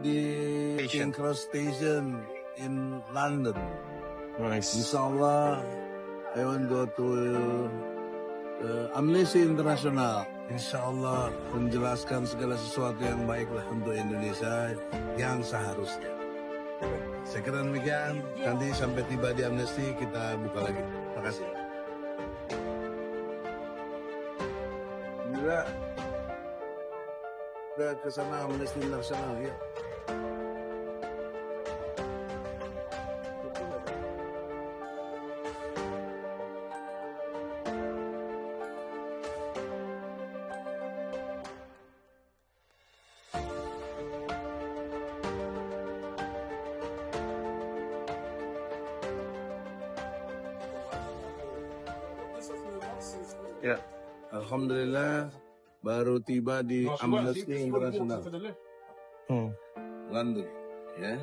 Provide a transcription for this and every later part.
di King Cross Station in London. Nice. Insyaallah, I want go to Amnesty International. Insyaallah menjelaskan segala sesuatu yang baiklah untuk Indonesia yang seharusnya. Saya kira demikian. Nanti sampai tiba di Amnesty kita buka lagi. Terima kasih. Gila. Udah ke sana Amnesty International ya. Ya, alhamdulillah baru tiba di Amnesty International London, ya,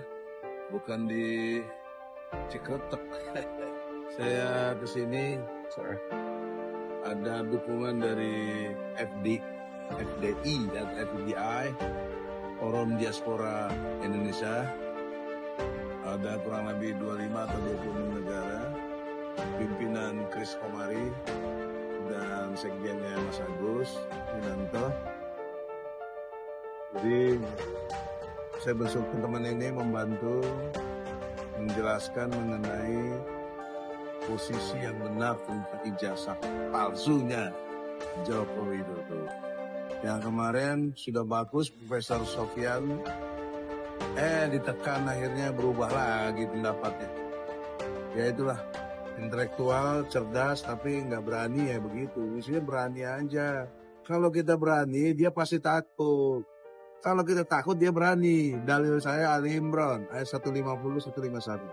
bukan di Cikotek. Saya kesini, ada dukungan dari FDI dan FDI, Forum Diaspora Indonesia. Ada kurang lebih 25 atau 26 negara, pimpinan Chris Komari dan sekjennya Mas Agus Winanto. Jadi saya bersyukur teman ini membantu menjelaskan mengenai posisi yang benar tentang ijazah palsunya Joko Widodo. Yang kemarin sudah bagus Profesor Sofyan, ditekan akhirnya berubah lagi pendapatnya. Ya itulah, intelektual, cerdas, tapi nggak berani ya begitu. Isinya berani aja. Kalau kita berani, dia pasti takut. Kalau kita takut, dia berani. Dalil saya Ali Imran, ayat 150, 151.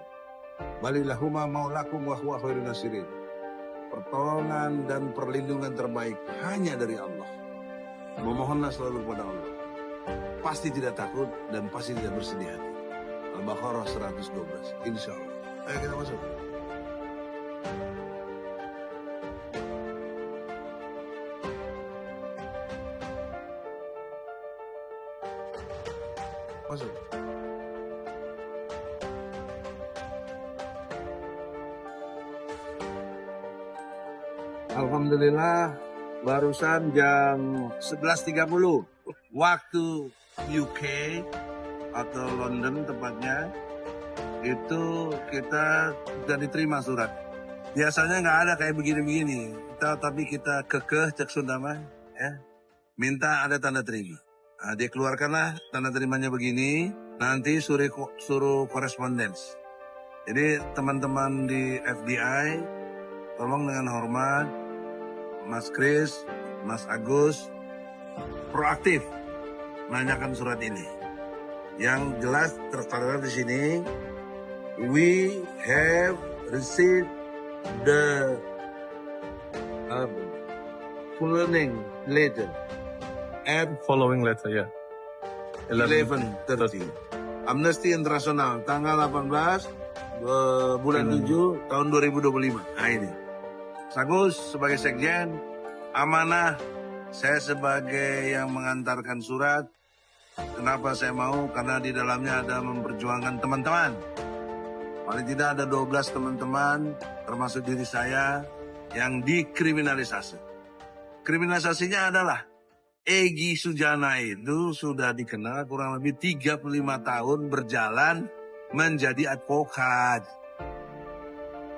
Balillahumma maulakum wa huwa khairun nasirin. Pertolongan dan perlindungan terbaik hanya dari Allah. Memohonlah selalu kepada Allah. Pasti tidak takut dan pasti tidak bersedih hati. Al-Baqarah 112, insya Allah. Ayo kita masuk. Masuk. Alhamdulillah, barusan jam 11.30 waktu UK atau London tepatnya, itu kita sudah diterima surat. Biasanya nggak ada kayak begini-begini. Tapi kita kekeh cek Sundama, ya, minta ada tanda terima. Nah, dia keluarkanlah tanda terimanya begini, nanti suruh korespondens. Jadi teman-teman di FDI, tolong dengan hormat, Mas Kris, Mas Agus, proaktif menanyakan surat ini. Yang jelas tertera di sini, we have received the following letter at Following letter, ya. 11:30. Amnesty International tanggal 18 bulan 7 tahun 2025. Nah ini. Sagus sebagai sekjen, amanah saya sebagai yang mengantarkan surat. Kenapa saya mau? Karena di dalamnya ada memperjuangkan teman-teman. Paling tidak ada 12 teman-teman, termasuk diri saya, yang dikriminalisasi. Kriminalisasinya adalah Egy Sujana itu sudah dikenal kurang lebih 35 tahun berjalan menjadi advokat.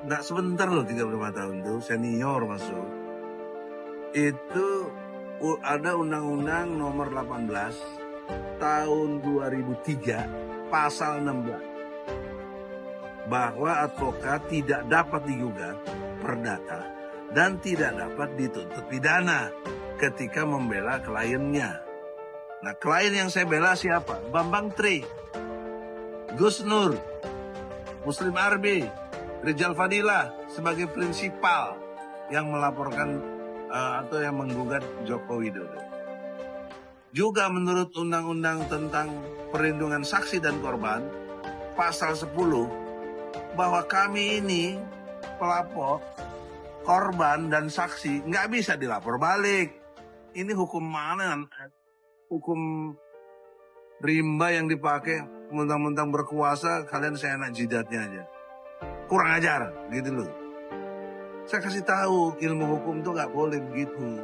Nggak sebentar loh 35 tahun itu, senior masuk. Itu ada Undang-Undang nomor 18 tahun 2003 pasal 16 bahwa advokat tidak dapat digugat perdata dan tidak dapat dituntut pidana ketika membela kliennya. Nah, klien yang saya bela siapa? Bambang Tri, Gus Nur, Muslim Arbi, Rizal Fadilah sebagai prinsipal yang melaporkan atau yang menggugat Joko Widodo. Juga menurut Undang-Undang tentang Perlindungan Saksi dan Korban, pasal 10, bahwa kami ini pelapor, korban dan saksi nggak bisa dilapor balik. Ini hukum mana? Hukum rimba yang dipakai mentang-mentang berkuasa, kalian seenak jidatnya aja. Kurang ajar, gitu loh. Saya kasih tahu, ilmu hukum tuh nggak boleh begitu.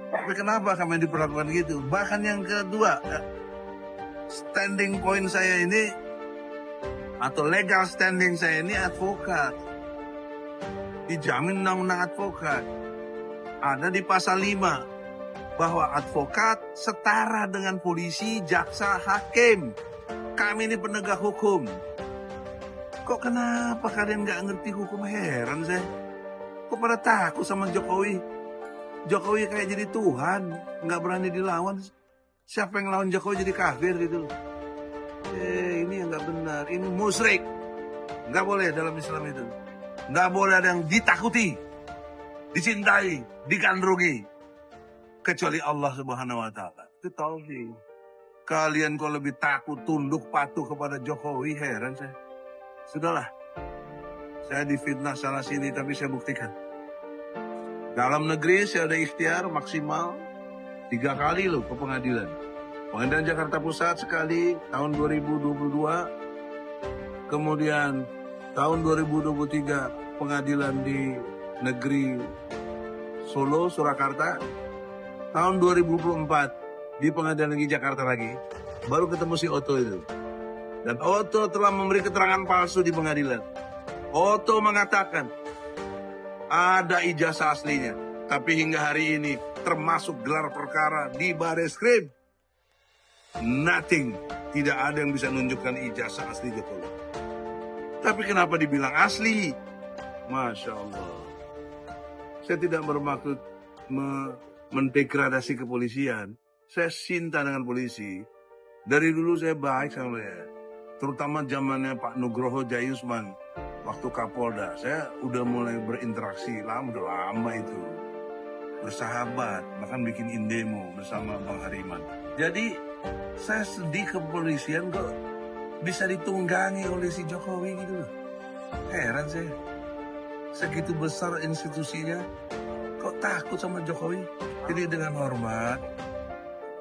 Tapi kenapa kami diperlakukan gitu? Bahkan yang kedua, standing point saya ini, atau legal standing saya ini advokat. Dijamin undang-undang advokat. Ada di pasal 5, bahwa advokat setara dengan polisi, jaksa, hakim. Kami ini penegak hukum. Kok kenapa kalian nggak ngerti hukum? Heran saya. Kok pada takut sama Jokowi? Jokowi kayak jadi Tuhan, nggak berani dilawan. Siapa yang lawan Jokowi jadi kafir gitu loh. Ini yang nggak benar. Ini musyrik. Nggak boleh dalam Islam itu. Nggak boleh ada yang ditakuti, dicintai, digandrungi, kecuali Allah Subhanahu Wa Taala. Itu tauhid. Kalian kok lebih takut tunduk patuh kepada Jokowi, heran saya. Sudahlah, saya difitnah sana sini tapi saya buktikan. Dalam negeri saya ada ikhtiar maksimal 3 kali loh ke pengadilan. Pengadilan Jakarta Pusat sekali tahun 2022, kemudian tahun 2023 pengadilan di negeri Solo, Surakarta. Tahun 2024 di pengadilan negeri Jakarta lagi, baru ketemu si Otto itu. Dan Otto telah memberi keterangan palsu di pengadilan. Otto mengatakan ada ijazah aslinya, tapi hingga hari ini termasuk gelar perkara di Bareskrim, nothing, tidak ada yang bisa menunjukkan ijazah asli Jokowi. Tapi kenapa dibilang asli? Masya Allah. Saya tidak bermaksud mendegradasi kepolisian. Saya cinta dengan polisi. Dari dulu saya baik sama dia. Terutama zamannya Pak Nugroho Jayusman. Waktu Kapolda, saya udah mulai berinteraksi udah lama itu. Bersahabat, bahkan bikin indemo bersama Bang Hariman. Jadi, saya sedih kepolisian kok bisa ditunggangi oleh si Jokowi gitu loh. Heran saya. Segitu besar institusinya, kok takut sama Jokowi? Jadi dengan hormat,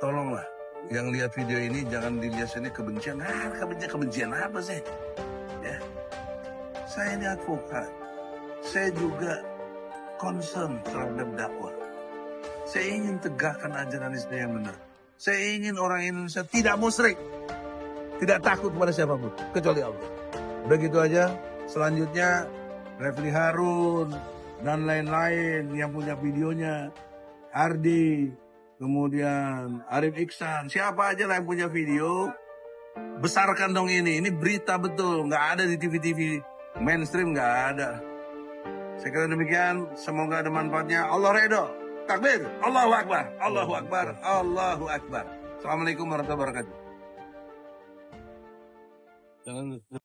tolonglah yang lihat video ini jangan dilihat sini kebencian. Kebencian apa sih? Ya. Saya ini advokat. Saya juga concern terhadap dakwah. Saya ingin tegakkan ajaran Islam yang benar. Saya ingin orang Indonesia tidak musyrik. Tidak takut kepada siapapun, kecuali Allah. Udah gitu aja. Selanjutnya, Refli Harun dan lain-lain yang punya videonya. Ardi, kemudian Arif Iksan. Siapa aja lah yang punya video, besarkan dong ini. Ini berita betul, nggak ada di TV-TV mainstream, nggak ada. Saya kira demikian, semoga ada manfaatnya. Allah redho. Takbir, Allahu Akbar, Allahu Akbar, Allahu Akbar. Assalamualaikum warahmatullahi wabarakatuh. Jangan